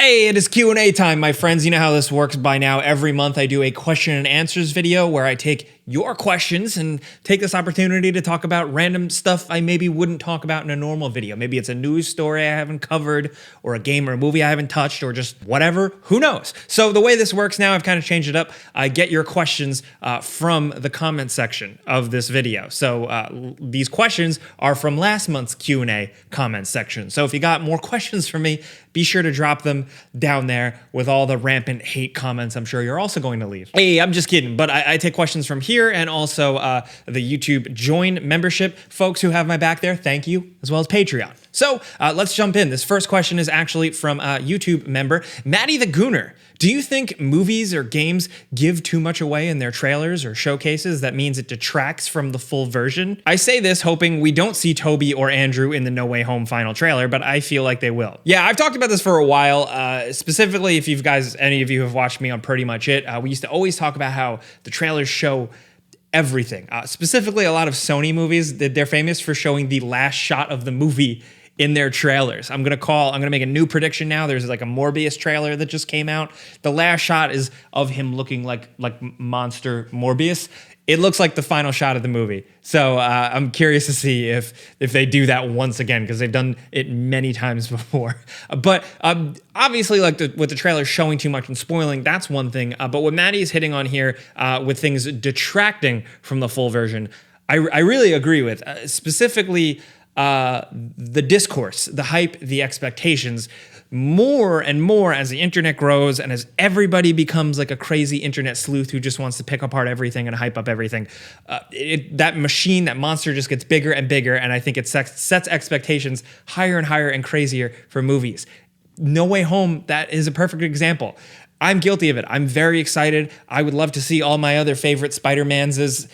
Hey, it is Q&A time, my friends. You know how this works by now. Every month I do a question and answers video where I take your questions and take this opportunity to talk about random stuff I maybe wouldn't talk about in a normal video. Maybe it's a news story I haven't covered, or a game or a movie I haven't touched, or just whatever. Who knows? So the way this works now, I've kind of changed it up. I get your questions from the comment section of this video. So these questions are from last month's Q&A comment section. So if you got more questions from me, be sure to drop them down there with all the rampant hate comments I'm sure you're also going to leave. Hey, I'm just kidding, but I take questions from here and also the YouTube Join membership. Folks who have my back there, thank you, as well as Patreon. So let's jump in. This first question is actually from YouTube member Maddie the Gooner. Do you think movies or games give too much away in their trailers or showcases that means it detracts from the full version? I say this hoping we don't see Toby or Andrew in the No Way Home final trailer, but I feel like they will. Yeah, I've talked about this for a while. Specifically, if any of you have watched me on Pretty Much It, we used to always talk about how the trailers show everything. Specifically, a lot of Sony movies, they're famous for showing the last shot of the movie in their trailers. I'm gonna make a new prediction now. There's like a Morbius trailer that just came out. The last shot is of him looking like monster Morbius. It looks like the final shot of the movie. So I'm curious to see if they do that once again, because they've done it many times before. But obviously, with the trailer showing too much and spoiling, that's one thing. But what Maddie is hitting on here with things detracting from the full version, I really agree with. Specifically, the discourse, the hype, the expectations, more and more as the internet grows and as everybody becomes like a crazy internet sleuth who just wants to pick apart everything and hype up everything. That machine, that monster just gets bigger and bigger, and I think it sets expectations higher and higher and crazier for movies. No Way Home, that is a perfect example. I'm guilty of it. I'm very excited. I would love to see all my other favorite Spider-Mans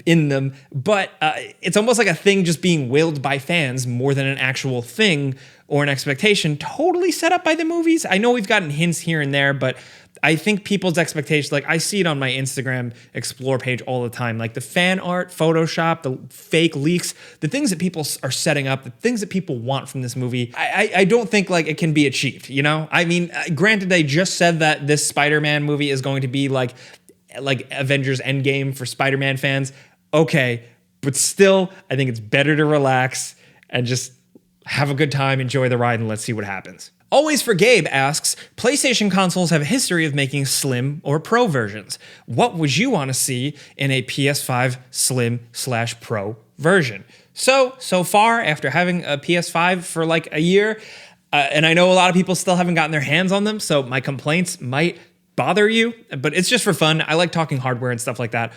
in them, but it's almost like a thing just being willed by fans more than an actual thing or an expectation totally set up by the movies. I know we've gotten hints here and there, but I think people's expectations, like I see it on my Instagram Explore page all the time, like the fan art, Photoshop, the fake leaks, the things that people are setting up, the things that people want from this movie. I don't think like it can be achieved, you know? I mean, granted, they just said that this Spider-Man movie is going to be like Avengers Endgame for Spider-Man fans. Okay, but still, I think it's better to relax and just have a good time, enjoy the ride, and let's see what happens. Always for Gabe asks, PlayStation consoles have a history of making Slim or Pro versions. What would you want to see in a PS5 Slim/Pro version? So far, after having a PS5 for like a year, and I know a lot of people still haven't gotten their hands on them, so my complaints might bother you, but it's just for fun. I like talking hardware and stuff like that.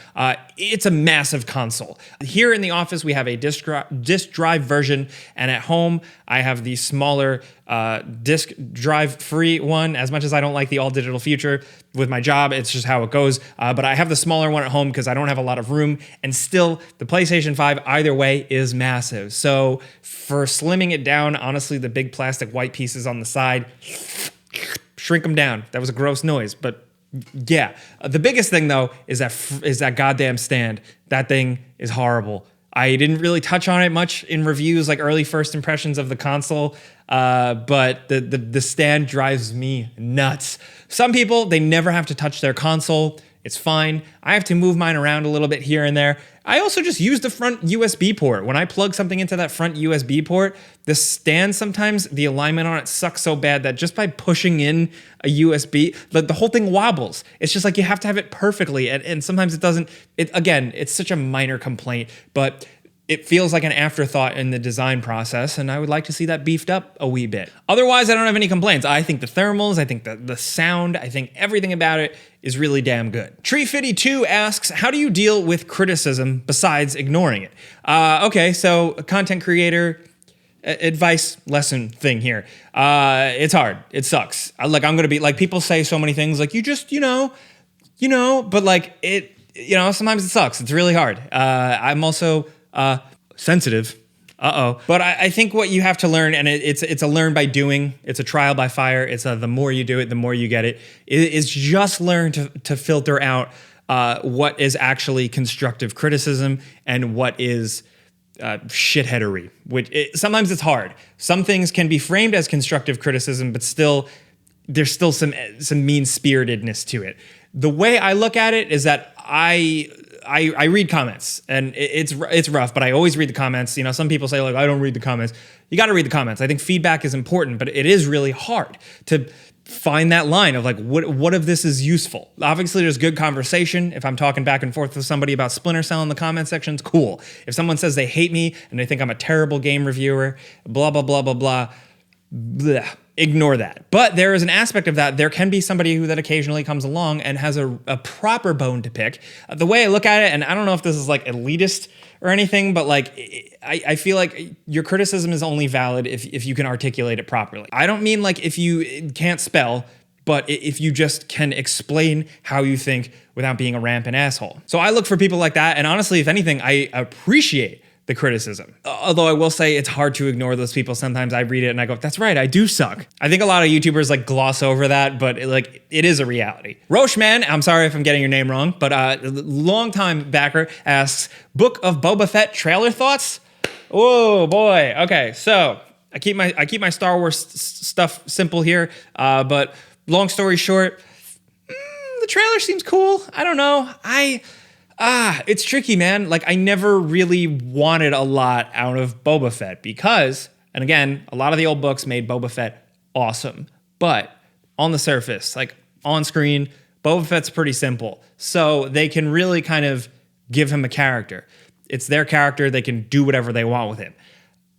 It's a massive console. Here in the office, we have a disk drive version, and at home, I have the smaller disk drive free one. As much as I don't like the all digital future with my job, it's just how it goes. But I have the smaller one at home because I don't have a lot of room, and still, the PlayStation 5, either way, is massive. So for slimming it down, honestly, the big plastic white pieces on the side, shrink them down. That was a gross noise, but yeah. The biggest thing though is that goddamn stand. That thing is horrible. I didn't really touch on it much in reviews, like early first impressions of the console, but the stand drives me nuts. Some people, they never have to touch their console. It's fine. I have to move mine around a little bit here and there. I also just use the front USB port. When I plug something into that front USB port, the stand sometimes, the alignment on it sucks so bad that just by pushing in a USB, the whole thing wobbles. It's just like you have to have it perfectly, and sometimes it doesn't. Again, it's such a minor complaint, but it feels like an afterthought in the design process, and I would like to see that beefed up a wee bit. Otherwise, I don't have any complaints. I think the thermals, I think the sound, I think everything about it is really damn good. Tree52 asks, how do you deal with criticism besides ignoring it? Okay, so a content creator advice lesson thing here. It's hard. It sucks. I'm gonna be like, people say so many things like, you just, you know, but like it, sometimes it sucks. It's really hard. I'm also sensitive. But I think what you have to learn, and it's a learn by doing, it's a trial by fire, it's the more you do it, the more you get it, is just learn to filter out what is actually constructive criticism and what is shitheadery. Sometimes it's hard. Some things can be framed as constructive criticism, but still there's still some mean-spiritedness to it. The way I look at it is that I read comments, and it's rough, but I always read the comments. You know, some people say, like, I don't read the comments. You got to read the comments. I think feedback is important, but it is really hard to find that line of like, what of this is useful? Obviously, there's good conversation. If I'm talking back and forth with somebody about Splinter Cell in the comment sections, cool. If someone says they hate me and they think I'm a terrible game reviewer, blah, blah, blah, blah, blah, blah, ignore that. But there is an aspect of that. There can be somebody who that occasionally comes along and has a proper bone to pick. The way I look at it, and I don't know if this is like elitist or anything, but like I feel like your criticism is only valid if you can articulate it properly. I don't mean like if you can't spell, but if you just can explain how you think without being a rampant asshole. So I look for people like that, and honestly, if anything, I appreciate the criticism. Although I will say it's hard to ignore those people. Sometimes I read it and I go, that's right, I do suck. I think a lot of YouTubers like gloss over that, but it is a reality. Rocheman, I'm sorry if I'm getting your name wrong, but longtime backer asks, Book of Boba Fett trailer thoughts? Oh boy. Okay, so I keep my Star Wars stuff simple here, but long story short, the trailer seems cool. I don't know. It's tricky, man. Like, I never really wanted a lot out of Boba Fett because, and again, a lot of the old books made Boba Fett awesome. But on the surface, like on screen, Boba Fett's pretty simple. So they can really kind of give him a character. It's their character. They can do whatever they want with him.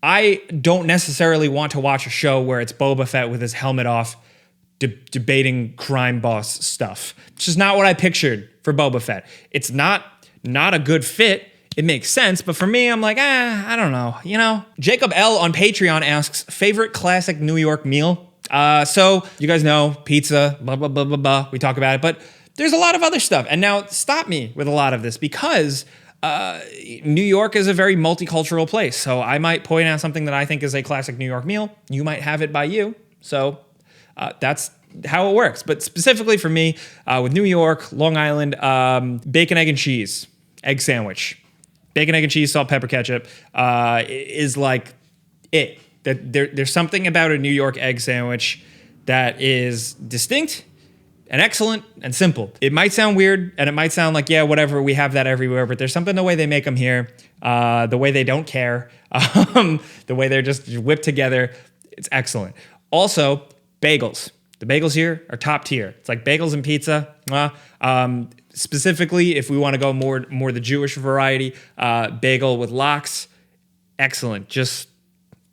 I don't necessarily want to watch a show where it's Boba Fett with his helmet off, debating crime boss stuff. It's just not what I pictured for Boba Fett. It's not a good fit. It makes sense, but for me, I'm like, I don't know, you know? Jacob L on Patreon asks, favorite classic New York meal? So you guys know, pizza, blah, blah, blah, blah, blah. We talk about it, but there's a lot of other stuff. And now stop me with a lot of this because New York is a very multicultural place. So I might point out something that I think is a classic New York meal. You might have it by you. So that's how it works. But specifically for me, with New York, Long Island, bacon, egg, and cheese, egg sandwich. Bacon, egg, and cheese, salt, pepper, ketchup is like it. There's something about a New York egg sandwich that is distinct and excellent and simple. It might sound weird, and it might sound like, yeah, whatever, we have that everywhere, but there's something the way they make them here, the way they don't care, the way they're just whipped together. It's excellent. Also, bagels. The bagels here are top tier. It's like bagels and pizza. Specifically, if we want to go more the Jewish variety, bagel with lox, excellent. Just,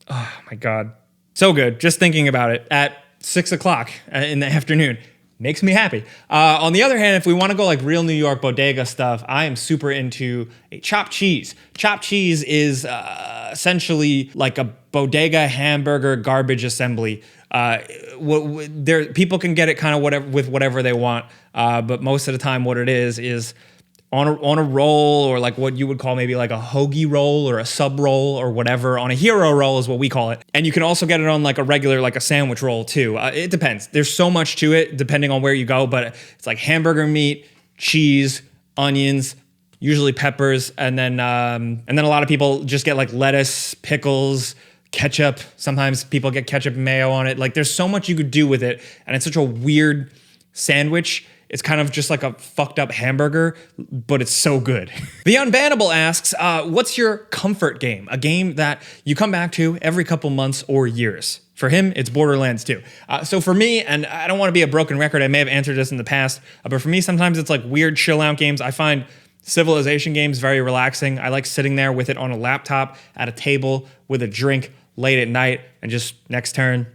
oh my God, so good. Just thinking about it at 6 o'clock in the afternoon makes me happy. On the other hand, if we want to go like real New York bodega stuff, I am super into a chopped cheese. Chopped cheese is essentially like a bodega hamburger garbage assembly. People can get it kind of whatever they want, but most of the time what it is on a roll, or like what you would call maybe like a hoagie roll or a sub roll or whatever. On a hero roll is what we call it. And you can also get it on like a regular, like a sandwich roll too. It depends. There's so much to it depending on where you go, but it's like hamburger meat, cheese, onions, usually peppers, and then a lot of people just get like lettuce, pickles, ketchup. Sometimes people get ketchup and mayo on it. Like, there's so much you could do with it, and it's such a weird sandwich. It's kind of just like a fucked up hamburger, but it's so good. The Unbannable asks, what's your comfort game? A game that you come back to every couple months or years. For him, it's Borderlands 2. So for me, and I don't want to be a broken record, I may have answered this in the past, but for me, sometimes it's like weird chill out games. I find Civilization games very relaxing. I like sitting there with it on a laptop at a table with a drink late at night and just next turn,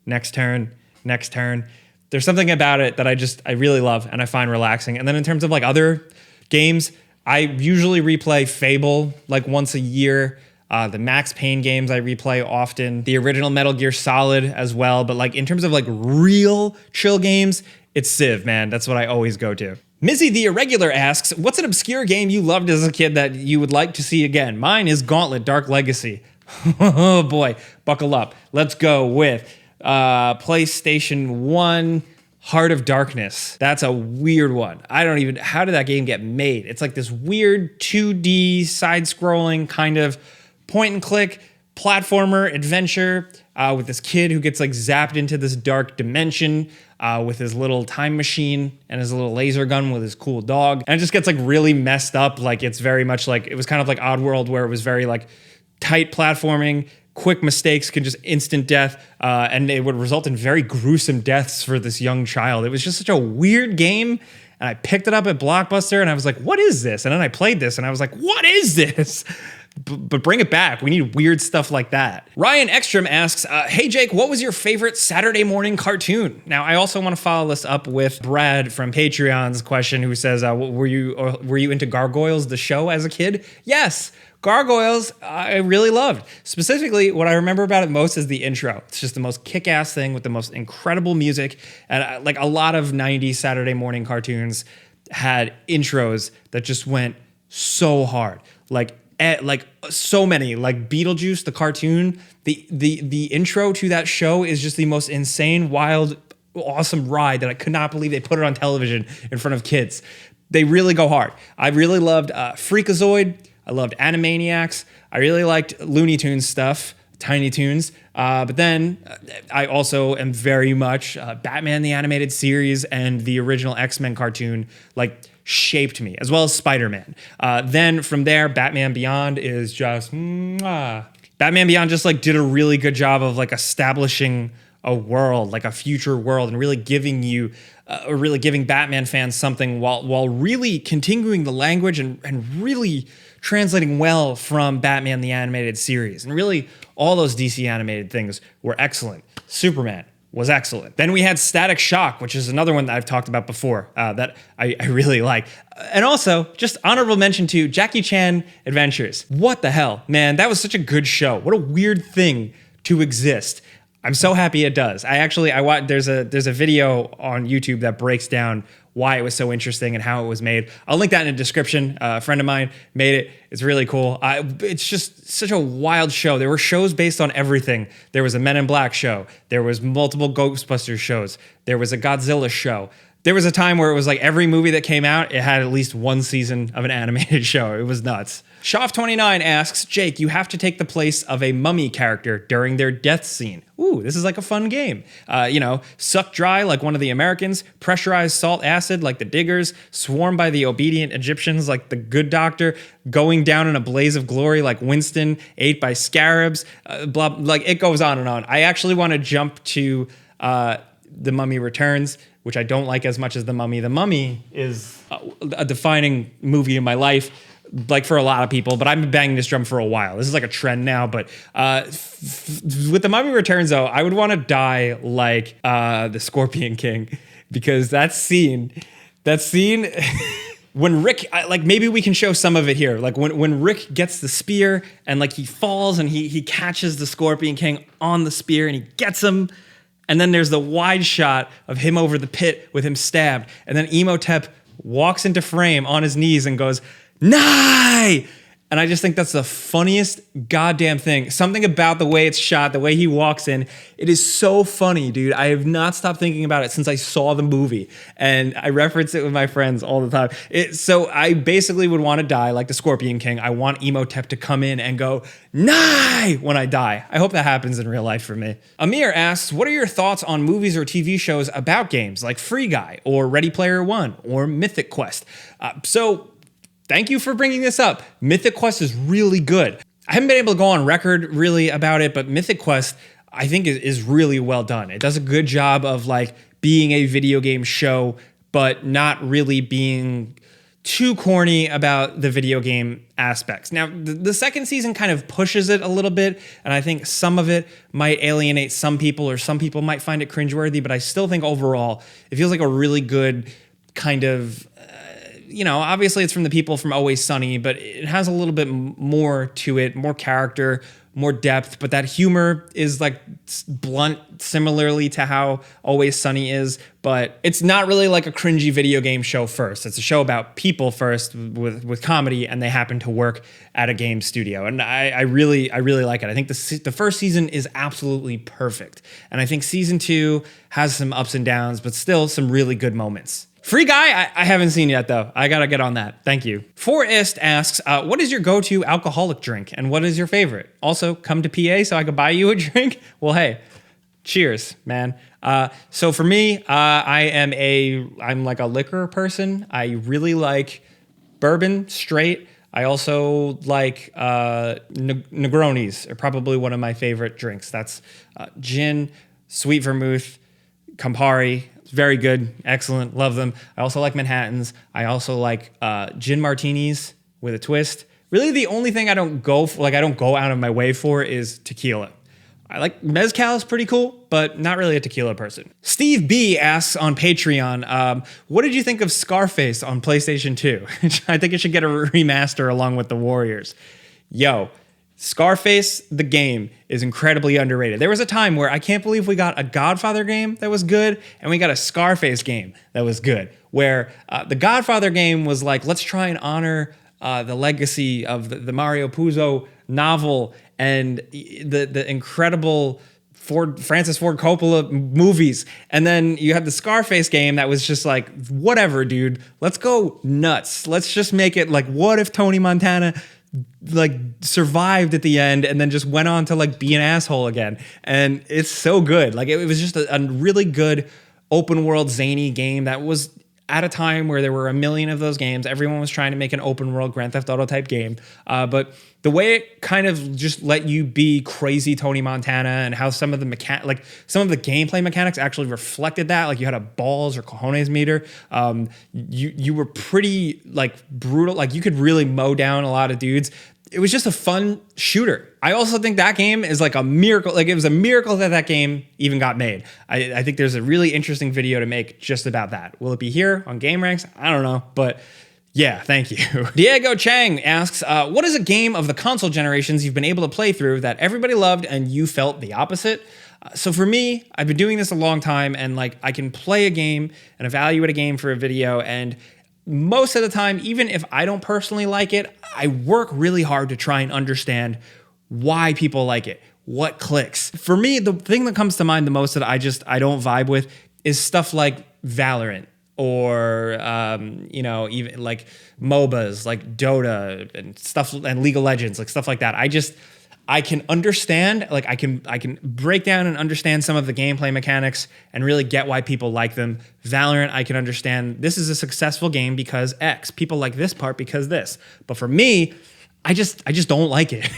next turn, next turn. There's something about it that I really love and I find relaxing. And then in terms of like other games, I usually replay Fable like once a year. The Max Payne games I replay often. The original Metal Gear Solid as well. But like in terms of like real chill games, it's Civ, man. That's what I always go to. Mizzy the Irregular asks, what's an obscure game you loved as a kid that you would like to see again? Mine is Gauntlet Dark Legacy. Oh boy, buckle up. Let's go with PlayStation 1 Heart of Darkness. That's a weird one. How did that game get made? It's like this weird 2D side-scrolling kind of point-and-click platformer adventure with this kid who gets like zapped into this dark dimension. with his little time machine and his little laser gun with his cool dog. And it just gets like really messed up. Like it's very much like, it was kind of like Oddworld where it was very like tight platforming, quick mistakes can just instant death, and it would result in very gruesome deaths for this young child. It was just such a weird game. And I picked it up at Blockbuster and I was like, what is this? And then I played this and I was like, what is this? But bring it back. We need weird stuff like that. Ryan Ekstrom asks, hey Jake, what was your favorite Saturday morning cartoon? Now, I also want to follow this up with Brad from Patreon's question, who says, were you into Gargoyles, the show, as a kid? Yes. Gargoyles, I really loved. Specifically, what I remember about it most is the intro. It's just the most kick-ass thing with the most incredible music. And like a lot of 90s Saturday morning cartoons had intros that just went so hard. Like so many, like Beetlejuice, the cartoon, the intro to that show is just the most insane, wild, awesome ride that I could not believe they put it on television in front of kids. They really go hard. I really loved Freakazoid. I loved Animaniacs. I really liked Looney Tunes stuff, Tiny Toons. But then I also am very much Batman the Animated Series and the original X-Men cartoon, like, shaped me, as well as Spider-Man. Then from there, Batman Beyond is just, Batman Beyond just like did a really good job of like establishing a world, like a future world, and really giving you, really giving Batman fans something while really continuing the language and really translating well from Batman the Animated Series. And really, all those DC animated things were excellent. Superman was excellent. Then we had Static Shock, which is another one that I've talked about before that I really like. And also, just honorable mention to Jackie Chan Adventures. What the hell, man? That was such a good show. What a weird thing to exist. I'm so happy it does. I watched, there's a video on YouTube that breaks down why it was so interesting and how it was made. I'll link that in the description. A friend of mine made it. It's really cool. It's just such a wild show. There were shows based on everything. There was a Men in Black show. There was multiple Ghostbusters shows. There was a Godzilla show. There was a time where it was like every movie that came out, it had at least one season of an animated show. It was nuts. Shoff29 asks, Jake, you have to take the place of a mummy character during their death scene. Ooh, this is like a fun game. Suck dry like one of the Americans, pressurized salt acid like the Diggers, swarmed by the obedient Egyptians like the Good Doctor, going down in a blaze of glory like Winston, ate by scarabs, like it goes on and on. I actually want to jump to The Mummy Returns, which I don't like as much as The Mummy. The Mummy is a defining movie in my life, like for a lot of people, but I've been banging this drum for a while. This is like a trend now, but with The Mummy Returns, though, I would want to die like the Scorpion King, because that scene, when Rick, like maybe we can show some of it here, like when Rick gets the spear and like he falls and he catches the Scorpion King on the spear and he gets him. And then there's the wide shot of him over the pit with him stabbed. And then Imhotep walks into frame on his knees and goes, "Nai!" And I just think that's the funniest goddamn thing. Something about the way it's shot, the way he walks in, it is so funny, dude. I have not stopped thinking about it since I saw the movie. And I reference it with my friends all the time. So I basically would want to die like the Scorpion King. I want Imhotep to come in and go, "Nai!" when I die. I hope that happens in real life for me. Amir asks, what are your thoughts on movies or TV shows about games like Free Guy or Ready Player One or Mythic Quest? Thank you for bringing this up. Mythic Quest is really good. I haven't been able to go on record really about it, but Mythic Quest, I think, is really well done. It does a good job of like being a video game show, but not really being too corny about the video game aspects. Now, the second season kind of pushes it a little bit, and I think some of it might alienate some people, or some people might find it cringeworthy, but I still think overall it feels like a really good kind of, obviously it's from the people from Always Sunny, but it has a little bit more to it, more character, more depth, but that humor is like blunt, similarly to how Always Sunny is, but it's not really like a cringy video game show first. It's a show about people first with comedy, and they happen to work at a game studio. And I really like it. I think the first season is absolutely perfect. And I think season 2 has some ups and downs, but still some really good moments. Free Guy, I haven't seen yet, though. I gotta get on that. Thank you. Forist asks, what is your go-to alcoholic drink, and what is your favorite? Also, come to PA so I could buy you a drink? Well, hey, cheers, man. So for me, I'm like a liquor person. I really like bourbon straight. I also like Negronis are probably one of my favorite drinks. That's gin, sweet vermouth, Campari. Very good, excellent, love them. I also like Manhattans. I also like gin martinis with a twist. Really, the only thing I don't go for, I don't go out of my way for, is tequila. I like mezcal is pretty cool, but not really a tequila person. Steve B asks on Patreon, what did you think of Scarface on PlayStation 2? I think it should get a remaster along with The Warriors. Yo, Scarface, the game, is incredibly underrated. There was a time where I can't believe we got a Godfather game that was good, and we got a Scarface game that was good, where the Godfather game was like, let's try and honor the legacy of the Mario Puzo novel and the incredible Francis Ford Coppola movies. And then you had the Scarface game that was just like, whatever, dude, let's go nuts. Let's just make it like, what if Tony Montana like survived at the end and then just went on to like be an asshole again? And it's so good. Like it was just a really good open world zany game that was at a time where there were a million of those games. Everyone was trying to make an open world Grand Theft Auto type game. But the way it kind of just let you be crazy Tony Montana, and how some of the some of the gameplay mechanics actually reflected that. Like you had a balls or cojones meter. You were pretty like brutal. Like you could really mow down a lot of dudes. It was just a fun shooter. I also think that game is like a miracle. Like it was a miracle that game even got made. I think there's a really interesting video to make just about that. Will it be here on Game Ranks? I don't know, but yeah, thank you. Diego Chang asks, what is a game of the console generations you've been able to play through that everybody loved and you felt the opposite? So for me, I've been doing this a long time, and like I can play a game and evaluate a game for a video, and most of the time, even if I don't personally like it, I work really hard to try and understand why people like it, what clicks. For me, the thing that comes to mind the most that I don't vibe with is stuff like Valorant, or even like MOBAs like Dota and stuff, and League of Legends, like stuff like that. I can understand, like I can break down and understand some of the gameplay mechanics and really get why people like them. Valorant, I can understand this is a successful game because X. People like this part because this. But for me, I just don't like it.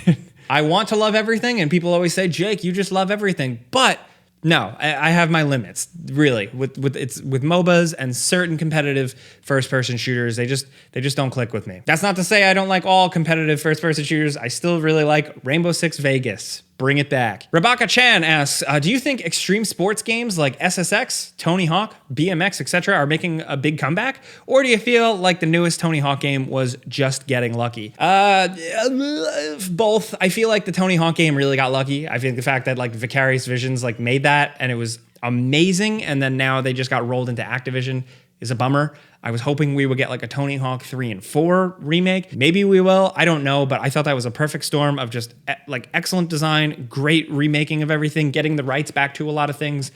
I want to love everything, and people always say, Jake, you just love everything. But no, I have my limits, really, with MOBAs and certain competitive first-person shooters. They just don't click with me. That's not to say I don't like all competitive first-person shooters. I still really like Rainbow Six Vegas. Bring it back. Rebecca Chan asks, do you think extreme sports games like SSX, Tony Hawk, BMX, etc. are making a big comeback? Or do you feel like the newest Tony Hawk game was just getting lucky? Both. I feel like the Tony Hawk game really got lucky. I think the fact that like Vicarious Visions like made that and it was amazing, and then now they just got rolled into Activision, is a bummer. I was hoping we would get like a Tony Hawk 3 and 4 remake. Maybe we will. I don't know, but I thought that was a perfect storm of just like excellent design, great remaking of everything, getting the rights back to a lot of things.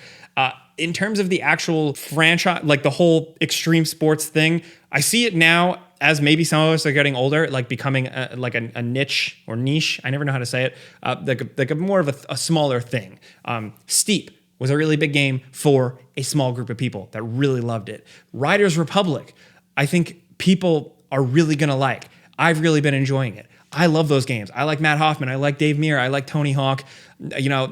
In terms of the actual franchise, like the whole extreme sports thing, I see it now as maybe some of us are getting older, like becoming a niche or niche. I never know how to say it. Like a more of a smaller thing. Steep was a really big game for a small group of people that really loved it. Riders Republic, I think people are really gonna like. I've really been enjoying it. I love those games. I like Matt Hoffman. I like Dave Meir. I like Tony Hawk. You know,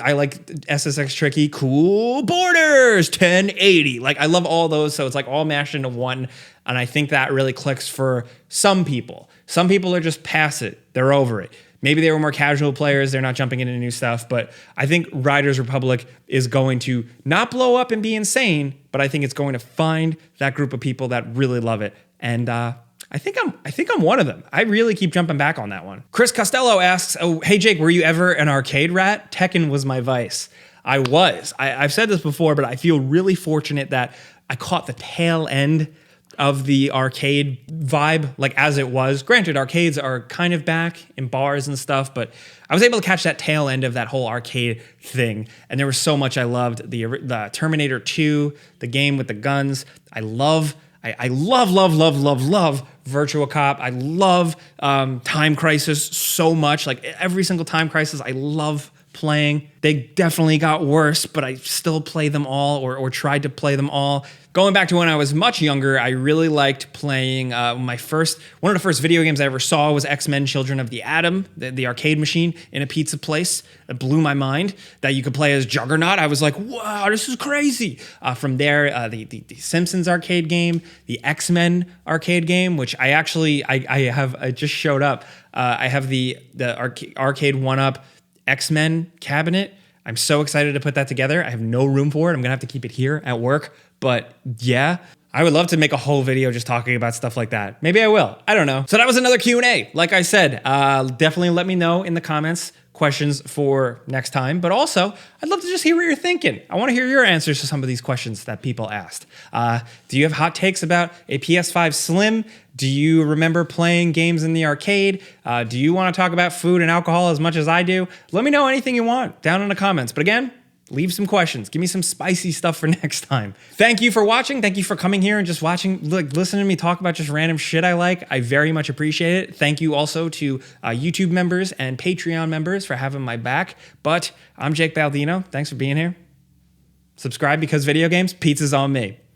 I like SSX Tricky. Cool Borders 1080. Like I love all those. So it's like all mashed into one. And I think that really clicks for some people. Some people are just past it. They're over it. Maybe they were more casual players. They're not jumping into new stuff. But I think Riders Republic is going to not blow up and be insane, but I think it's going to find that group of people that really love it. And I think I'm one of them. I really keep jumping back on that one. Chris Costello asks, oh, hey Jake, were you ever an arcade rat? Tekken was my vice. I was. I've said this before, but I feel really fortunate that I caught the tail end of the arcade vibe, like as it was. Granted, arcades are kind of back in bars and stuff, but I was able to catch that tail end of that whole arcade thing. And there was so much I loved. The Terminator 2, the game with the guns. I love Virtua Cop. I love Time Crisis so much. Like every single Time Crisis, I love playing. They definitely got worse, but I still play them all or tried to play them all. Going back to when I was much younger, I really liked playing one of the first video games I ever saw was X-Men Children of the Atom, the arcade machine in a pizza place. It blew my mind that you could play as Juggernaut. I was like, wow, this is crazy. From there, the Simpsons arcade game, the X-Men arcade game, which I just showed up. I have the arcade 1-up X-Men cabinet. I'm so excited to put that together. I have no room for it. I'm gonna have to keep it here at work. But yeah, I would love to make a whole video just talking about stuff like that. Maybe I will. I don't know. So that was another Q&A. Like I said, definitely let me know in the comments questions for next time. But also, I'd love to just hear what you're thinking. I want to hear your answers to some of these questions that people asked. Do you have hot takes about a PS5 Slim? Do you remember playing games in the arcade? Do you want to talk about food and alcohol as much as I do? Let me know anything you want down in the comments. But again, leave some questions. Give me some spicy stuff for next time. Thank you for watching. Thank you for coming here and just watching, listening to me talk about just random shit I like. I very much appreciate it. Thank you also to YouTube members and Patreon members for having my back. But I'm Jake Baldino. Thanks for being here. Subscribe because video games, pizza's on me.